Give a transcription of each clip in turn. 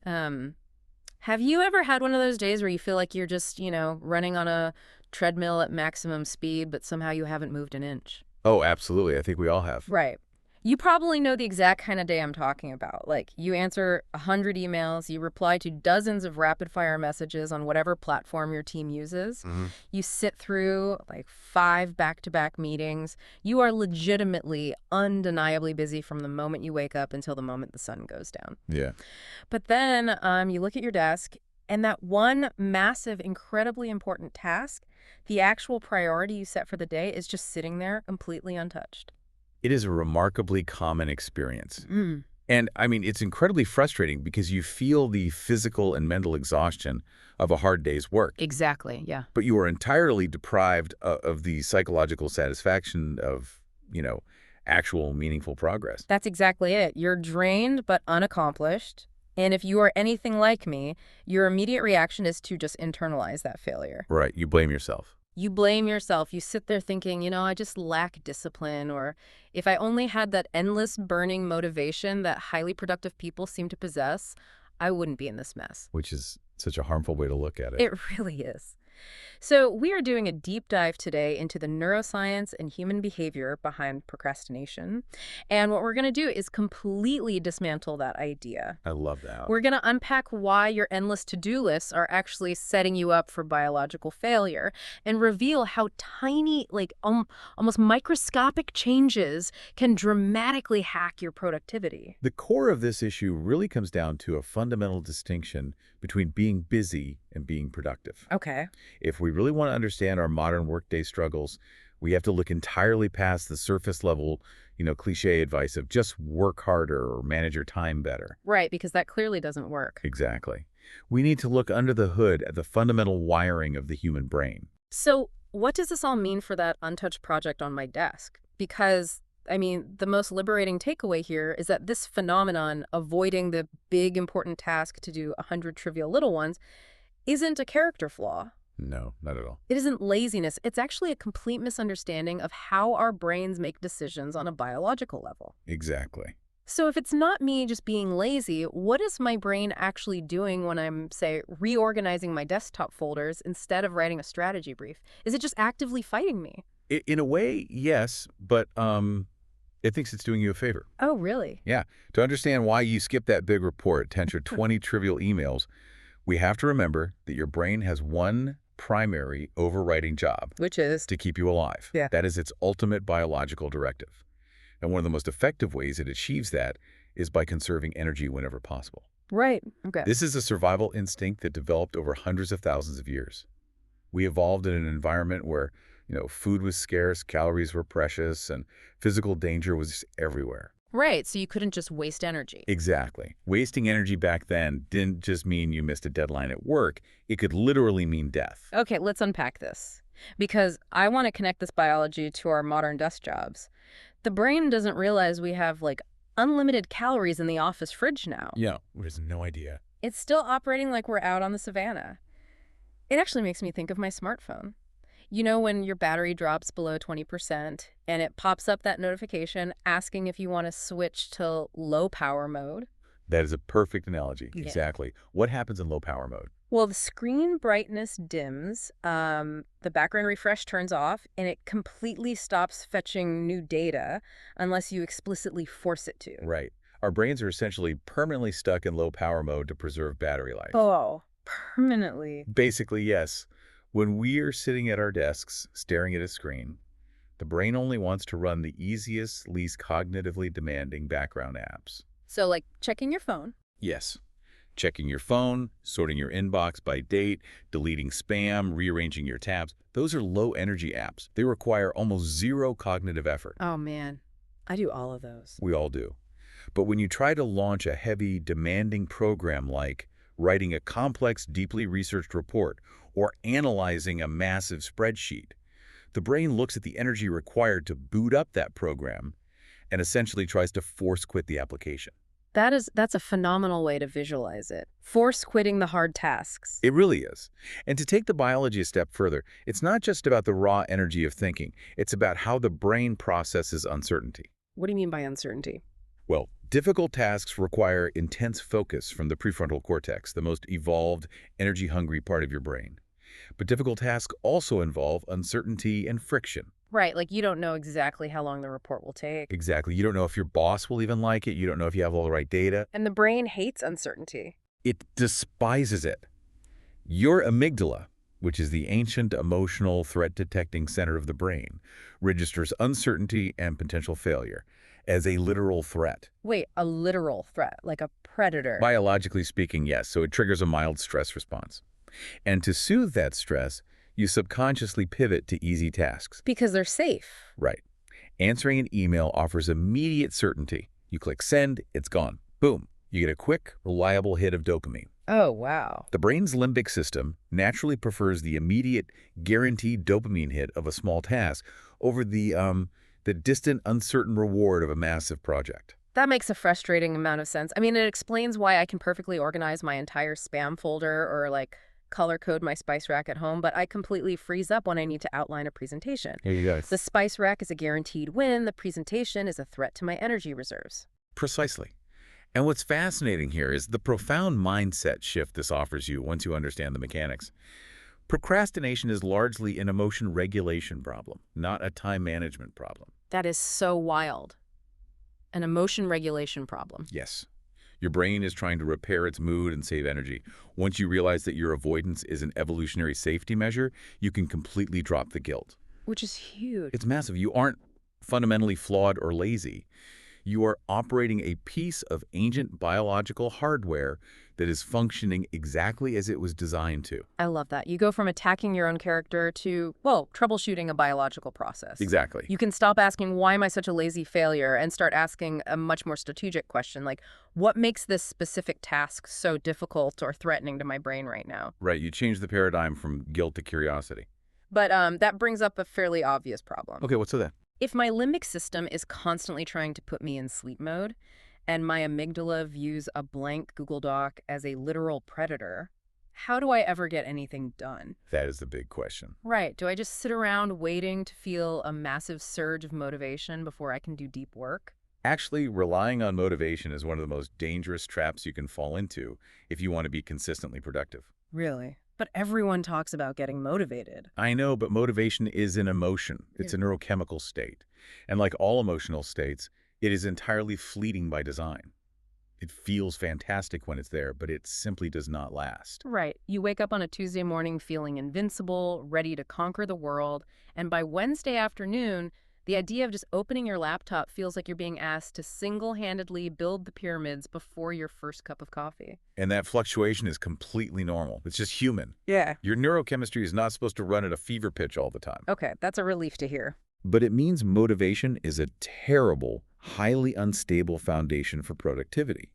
Have you ever had one of those days where you feel like you're just, running on a treadmill at maximum speed, but somehow you haven't moved an inch? Oh, absolutely. I think we all have. Right. You probably know the exact kind of day I'm talking about. Like, you answer 100 emails, you reply to dozens of rapid-fire messages on whatever platform your team uses. Hmm. You sit through, like, 5 back-to-back meetings. You are legitimately, undeniably busy from the moment you wake up until the moment the sun goes down. Yeah. But then you look at your desk, and that one massive, incredibly important task, the actual priority you set for the day, is just sitting there completely untouched. It is a remarkably common experience. Mm. And I mean, it's incredibly frustrating because you feel the physical and mental exhaustion of a hard day's work, Exactly, yeah. but you are entirely deprived of the psychological satisfaction of, actual meaningful progress. That's exactly it. You're drained but unaccomplished. And if you are anything like me, your immediate reaction is to just internalize that failure. Right. You blame yourself. You blame yourself. You sit there thinking, I just lack discipline, or if I only had that endless burning motivation that highly productive people seem to possess, I wouldn't be in this mess. Which is such a harmful way to look at it. It really is. So we are doing a deep dive today into the neuroscience and human behavior behind procrastination. And what we're going to do is completely dismantle that idea. I love that. We're going to unpack why your endless to-do lists are actually setting you up for biological failure and reveal how tiny, almost microscopic changes can dramatically hack your productivity. The core of this issue really comes down to a fundamental distinction between being busy and being productive. Okay. If we really want to understand our modern workday struggles, we have to look entirely past the surface level, cliche advice of just work harder or manage your time better. Right, because that clearly doesn't work. Exactly. We need to look under the hood at the fundamental wiring of the human brain. So what does this all mean for that untouched project on my desk? Because, the most liberating takeaway here is that this phenomenon, avoiding the big important task to do 100 trivial little ones, isn't a character flaw. No, not at all. It isn't laziness. It's actually a complete misunderstanding of how our brains make decisions on a biological level. Exactly. So if it's not me just being lazy, what is my brain actually doing when I'm, say, reorganizing my desktop folders instead of writing a strategy brief? Is it just actively fighting me? In a way, yes, but it thinks it's doing you a favor. Oh, really? Yeah. To understand why you skip that big report to answer 20 trivial emails, we have to remember that your brain has one primary overriding job, Which is? to keep you alive. Yeah. That is its ultimate biological directive. And one of the most effective ways it achieves that is by conserving energy whenever possible. Right. Okay. This is a survival instinct that developed over hundreds of thousands of years. We evolved in an environment where, food was scarce, calories were precious, and physical danger was everywhere. Right, so you couldn't just waste energy. Exactly. Wasting energy back then didn't just mean you missed a deadline at work. It could literally mean death. Okay, let's unpack this. Because I want to connect this biology to our modern desk jobs. The brain doesn't realize we have, unlimited calories in the office fridge now. Yeah, it has no idea. It's still operating like we're out on the savannah. It actually makes me think of my smartphone. When your battery drops below 20% and it pops up that notification asking if you want to switch to low power mode? That is a perfect analogy. Yeah. Exactly. What happens in low power mode? Well, the screen brightness dims, the background refresh turns off, and it completely stops fetching new data unless you explicitly force it to. Right. Our brains are essentially permanently stuck in low power mode to preserve battery life. Oh, permanently. Basically, yes. When we are sitting at our desks, staring at a screen, the brain only wants to run the easiest, least cognitively demanding background apps. So, checking your phone. Yes. Checking your phone, sorting your inbox by date, deleting spam, rearranging your tabs. Those are low-energy apps. They require almost zero cognitive effort. Oh, man. I do all of those. We all do. But when you try to launch a heavy, demanding program like writing a complex, deeply researched report or analyzing a massive spreadsheet, the brain looks at the energy required to boot up that program and essentially tries to force quit the application. That's a phenomenal way to visualize it. Force quitting the hard tasks. It really is. And to take the biology a step further, it's not just about the raw energy of thinking. It's about how the brain processes uncertainty. What do you mean by uncertainty? Well, difficult tasks require intense focus from the prefrontal cortex, the most evolved, energy-hungry part of your brain. But difficult tasks also involve uncertainty and friction. Right, like you don't know exactly how long the report will take. Exactly. You don't know if your boss will even like it. You don't know if you have all the right data. And the brain hates uncertainty. It despises it. Your amygdala, which is the ancient emotional threat-detecting center of the brain, registers uncertainty and potential failure as a literal threat. Wait, a literal threat, like a predator. Biologically speaking, yes, so it triggers a mild stress response. And to soothe that stress, you subconsciously pivot to easy tasks. Because they're safe. Right. Answering an email offers immediate certainty. You click send, it's gone. Boom. You get a quick, reliable hit of dopamine. Oh, wow. The brain's limbic system naturally prefers the immediate, guaranteed dopamine hit of a small task over the distant, uncertain reward of a massive project. That makes a frustrating amount of sense. I mean, it explains why I can perfectly organize my entire spam folder or, like, color code my spice rack at home, but I completely freeze up when I need to outline a presentation. Here you go. The spice rack is a guaranteed win. The presentation is a threat to my energy reserves. Precisely. And what's fascinating here is the profound mindset shift this offers you once you understand the mechanics. Procrastination is largely an emotion regulation problem, not a time management problem. That is so wild. An emotion regulation problem. Yes. Your brain is trying to repair its mood and save energy. Once you realize that your avoidance is an evolutionary safety measure, you can completely drop the guilt. Which is huge. It's massive. You aren't fundamentally flawed or lazy. You are operating a piece of ancient biological hardware that is functioning exactly as it was designed to. I love that. You go from attacking your own character to, well, troubleshooting a biological process. Exactly. You can stop asking, why am I such a lazy failure, and start asking a much more strategic question, like, what makes this specific task so difficult or threatening to my brain right now? Right. You change the paradigm from guilt to curiosity. But that brings up a fairly obvious problem. Okay, what's that? If my limbic system is constantly trying to put me in sleep mode, and my amygdala views a blank Google Doc as a literal predator, how do I ever get anything done? That is the big question. Right. Do I just sit around waiting to feel a massive surge of motivation before I can do deep work? Actually, relying on motivation is one of the most dangerous traps you can fall into if you want to be consistently productive. Really? But everyone talks about getting motivated. I know, but motivation is an emotion. It's a neurochemical state. And like all emotional states, it is entirely fleeting by design. It feels fantastic when it's there, but it simply does not last. Right. You wake up on a Tuesday morning feeling invincible, ready to conquer the world, and by Wednesday afternoon, the idea of just opening your laptop feels like you're being asked to single-handedly build the pyramids before your first cup of coffee. And that fluctuation is completely normal. It's just human. Yeah. Your neurochemistry is not supposed to run at a fever pitch all the time. Okay, that's a relief to hear. But it means motivation is a terrible, highly unstable foundation for productivity.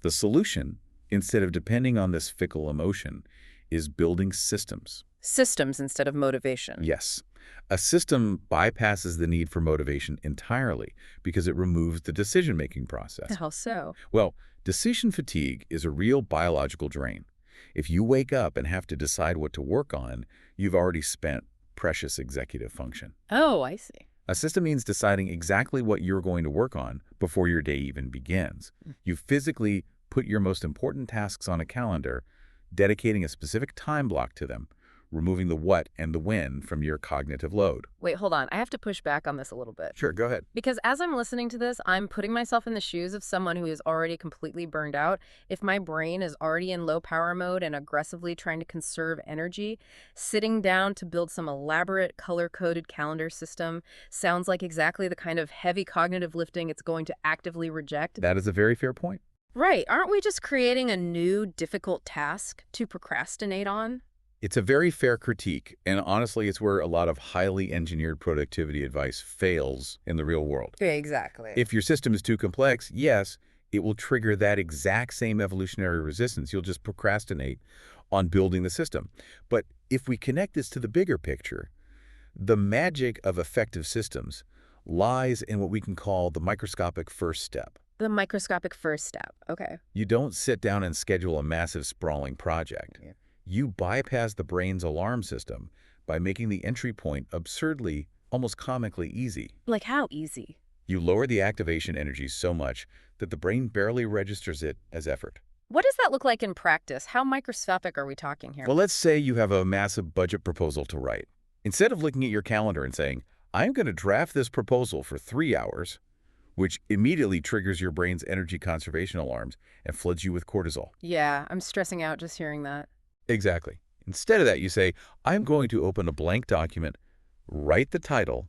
The solution, instead of depending on this fickle emotion, is building systems. Systems instead of motivation. Yes. A system bypasses the need for motivation entirely because it removes the decision-making process. How so? Well, decision fatigue is a real biological drain. If you wake up and have to decide what to work on, you've already spent precious executive function. Oh, I see. A system means deciding exactly what you're going to work on before your day even begins. You physically put your most important tasks on a calendar, dedicating a specific time block to them, removing the what and the when from your cognitive load. Wait, hold on. I have to push back on this a little bit. Sure, go ahead. Because as I'm listening to this, I'm putting myself in the shoes of someone who is already completely burned out. If my brain is already in low power mode and aggressively trying to conserve energy, sitting down to build some elaborate color-coded calendar system sounds like exactly the kind of heavy cognitive lifting it's going to actively reject. That is a very fair point. Right. Aren't we just creating a new difficult task to procrastinate on? It's a very fair critique, and honestly, it's where a lot of highly engineered productivity advice fails in the real world. Yeah, exactly. If your system is too complex, yes, it will trigger that exact same evolutionary resistance. You'll just procrastinate on building the system. But if we connect this to the bigger picture, the magic of effective systems lies in what we can call the microscopic first step. The microscopic first step. Okay. You don't sit down and schedule a massive sprawling project. Yeah. You bypass the brain's alarm system by making the entry point absurdly, almost comically easy. Like how easy? You lower the activation energy so much that the brain barely registers it as effort. What does that look like in practice? How microscopic are we talking here? Well, let's say you have a massive budget proposal to write. Instead of looking at your calendar and saying, I'm going to draft this proposal for 3 hours, which immediately triggers your brain's energy conservation alarms and floods you with cortisol. Yeah, I'm stressing out just hearing that. Exactly. Instead of that, you say, I'm going to open a blank document, write the title,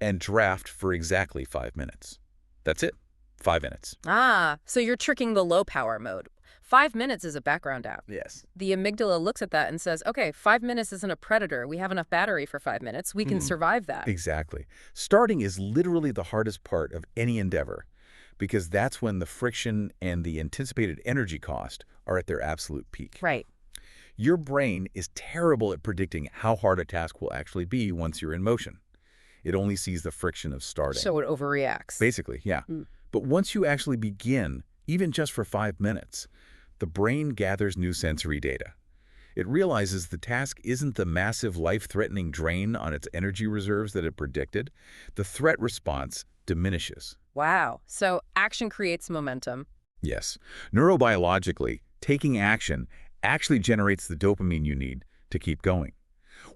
and draft for exactly 5 minutes. That's it. 5 minutes. Ah, so you're tricking the low power mode. 5 minutes is a background app. Yes. The amygdala looks at that and says, okay, 5 minutes isn't a predator. We have enough battery for 5 minutes. We can survive that. Exactly. Starting is literally the hardest part of any endeavor because that's when the friction and the anticipated energy cost are at their absolute peak. Right. Your brain is terrible at predicting how hard a task will actually be once you're in motion. It only sees the friction of starting. So it overreacts. Basically, yeah. But once you actually begin, even just for 5 minutes, the brain gathers new sensory data. It realizes the task isn't the massive life-threatening drain on its energy reserves that it predicted. The threat response diminishes. Wow. So action creates momentum. Yes. Neurobiologically, taking action actually generates the dopamine you need to keep going.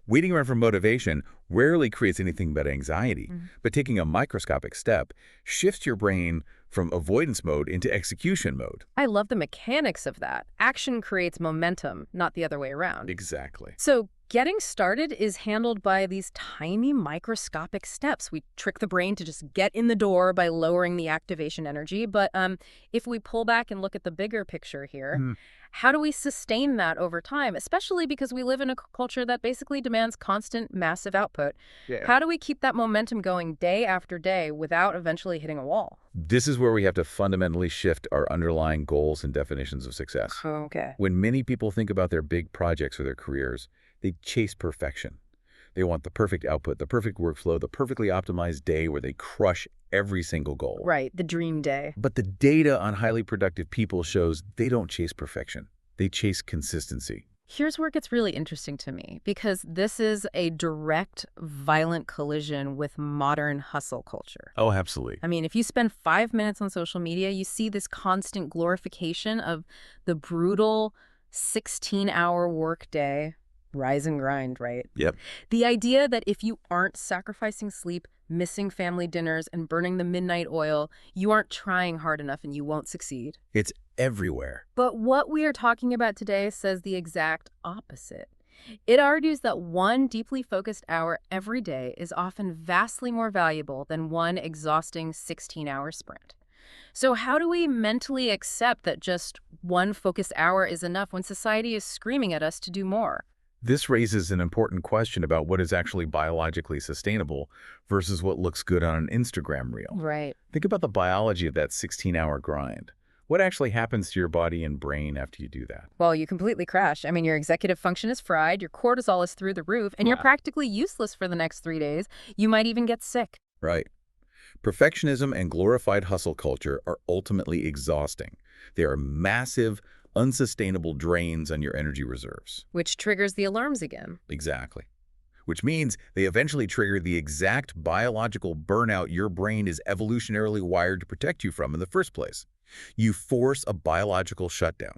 Waiting around for motivation rarely creates anything but anxiety, but taking a microscopic step shifts your brain from avoidance mode into execution mode. I love the mechanics of that. Action creates momentum, not the other way around. Exactly. So getting started is handled by these tiny microscopic steps. We trick the brain to just get in the door by lowering the activation energy. But if we pull back and look at the bigger picture here, how do we sustain that over time, especially because we live in a culture that basically demands constant, massive output? Yeah. How do we keep that momentum going day after day without eventually hitting a wall? This is where we have to fundamentally shift our underlying goals and definitions of success. Okay. When many people think about their big projects or their careers, they chase perfection. They want the perfect output, the perfect workflow, the perfectly optimized day where they crush every single goal. Right, the dream day. But the data on highly productive people shows they don't chase perfection. They chase consistency. Here's where it gets really interesting to me, because this is a direct, violent collision with modern hustle culture. Oh, absolutely. I mean, if you spend 5 minutes on social media, you see this constant glorification of the brutal 16-hour workday, rise and grind, right? Yep. The idea that if you aren't sacrificing sleep, missing family dinners, and burning the midnight oil, you aren't trying hard enough and you won't succeed. It's everywhere. But what we are talking about today says the exact opposite. It argues that one deeply focused hour every day is often vastly more valuable than one exhausting 16-hour sprint. So how do we mentally accept that just one focused hour is enough when society is screaming at us to do more? This raises an important question about what is actually biologically sustainable versus what looks good on an Instagram reel. Right. Think about the biology of that 16-hour grind. What actually happens to your body and brain after you do that? Well, you completely crash. I mean, your executive function is fried, your cortisol is through the roof, and you're practically useless for the next 3 days. You might even get sick. Right. Perfectionism and glorified hustle culture are ultimately exhausting. They are massive, unsustainable drains on your energy reserves. Which triggers the alarms again. Exactly. Which means they eventually trigger the exact biological burnout your brain is evolutionarily wired to protect you from in the first place. You force a biological shutdown.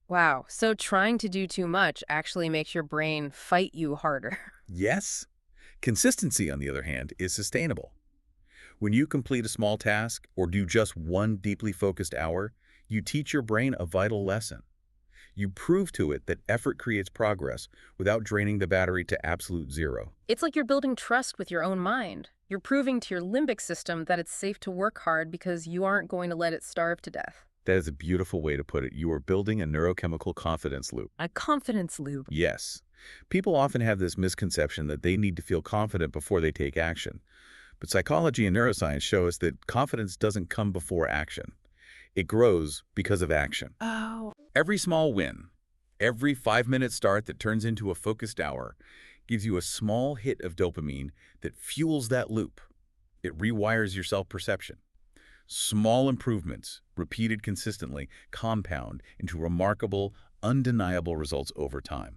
Wow. So trying to do too much actually makes your brain fight you harder. Yes. Consistency, on the other hand, is sustainable. When you complete a small task or do just one deeply focused hour, you teach your brain a vital lesson. You prove to it that effort creates progress without draining the battery to absolute zero. It's like you're building trust with your own mind. You're proving to your limbic system that it's safe to work hard because you aren't going to let it starve to death. That is a beautiful way to put it. You are building a neurochemical confidence loop. A confidence loop. Yes. People often have this misconception that they need to feel confident before they take action. But psychology and neuroscience show us that confidence doesn't come before action. It grows because of action. Oh. Every small win, every 5-minute start that turns into a focused hour, gives you a small hit of dopamine that fuels that loop. It rewires your self-perception. Small improvements, repeated consistently, compound into remarkable, undeniable results over time.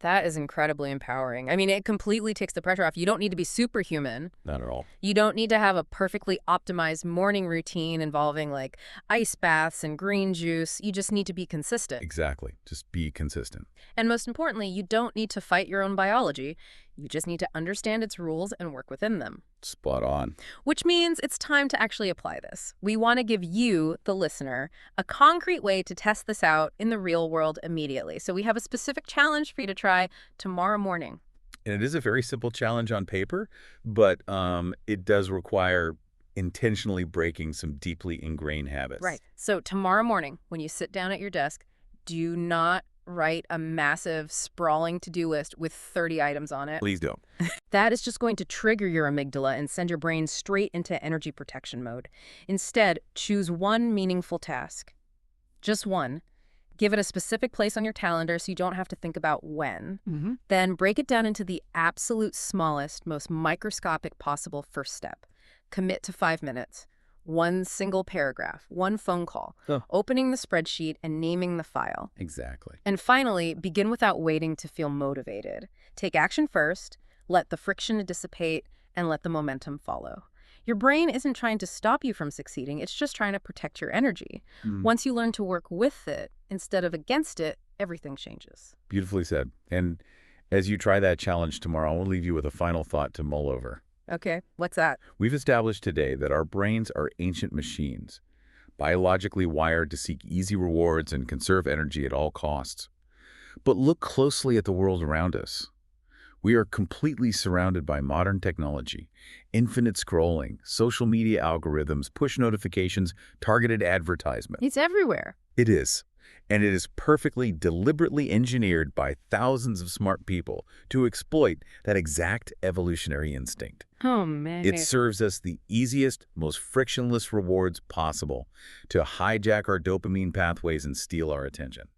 That is incredibly empowering. I mean, it completely takes the pressure off. You don't need to be superhuman. Not at all. You don't need to have a perfectly optimized morning routine involving like ice baths and green juice. You just need to be consistent. Exactly. Just be consistent. And most importantly, you don't need to fight your own biology. You just need to understand its rules and work within them. Spot on. Which means it's time to actually apply this. We want to give you, the listener, a concrete way to test this out in the real world immediately. So we have a specific challenge for you to try tomorrow morning. And it is a very simple challenge on paper, but it does require intentionally breaking some deeply ingrained habits. Right. So tomorrow morning, when you sit down at your desk, do not write a massive, sprawling to-do list with 30 items on it. Please don't. That is just going to trigger your amygdala and send your brain straight into energy protection mode. Instead, choose one meaningful task. Just one. Give it a specific place on your calendar so you don't have to think about when. Then break it down into the absolute smallest, most microscopic possible first step. Commit to 5 minutes. One single paragraph, one phone call, opening the spreadsheet and naming the file. Exactly. And finally, begin without waiting to feel motivated. Take action first, let the friction dissipate, and let the momentum follow. Your brain isn't trying to stop you from succeeding, it's just trying to protect your energy. Once you learn to work with it instead of against it, everything changes. Beautifully said. And as you try that challenge tomorrow, I will leave you with a final thought to mull over. Okay, what's that? We've established today that our brains are ancient machines, biologically wired to seek easy rewards and conserve energy at all costs. But look closely at the world around us. We are completely surrounded by modern technology, infinite scrolling, social media algorithms, push notifications, targeted advertisement. It's everywhere. It is. And it is perfectly deliberately engineered by thousands of smart people to exploit that exact evolutionary instinct. Oh, man. It serves us the easiest, most frictionless rewards possible to hijack our dopamine pathways and steal our attention.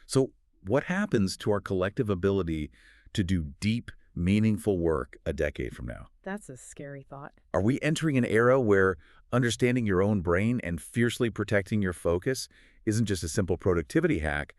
So what happens to our collective ability to do deep, meaningful work a decade from now? That's a scary thought. Are we entering an era where understanding your own brain and fiercely protecting your focus isn't just a simple productivity hack,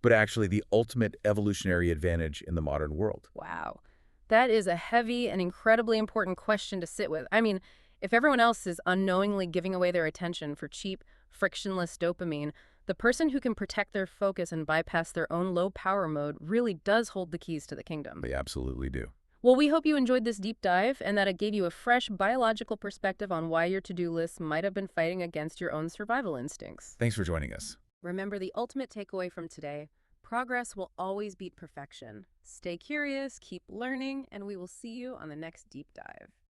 but actually the ultimate evolutionary advantage in the modern world? Wow. That is a heavy and incredibly important question to sit with. I mean, if everyone else is unknowingly giving away their attention for cheap, frictionless dopamine, the person who can protect their focus and bypass their own low-power mode really does hold the keys to the kingdom. They absolutely do. Well, we hope you enjoyed this deep dive and that it gave you a fresh biological perspective on why your to-do list might have been fighting against your own survival instincts. Thanks for joining us. Remember the ultimate takeaway from today: progress will always beat perfection. Stay curious, keep learning, and we will see you on the next deep dive.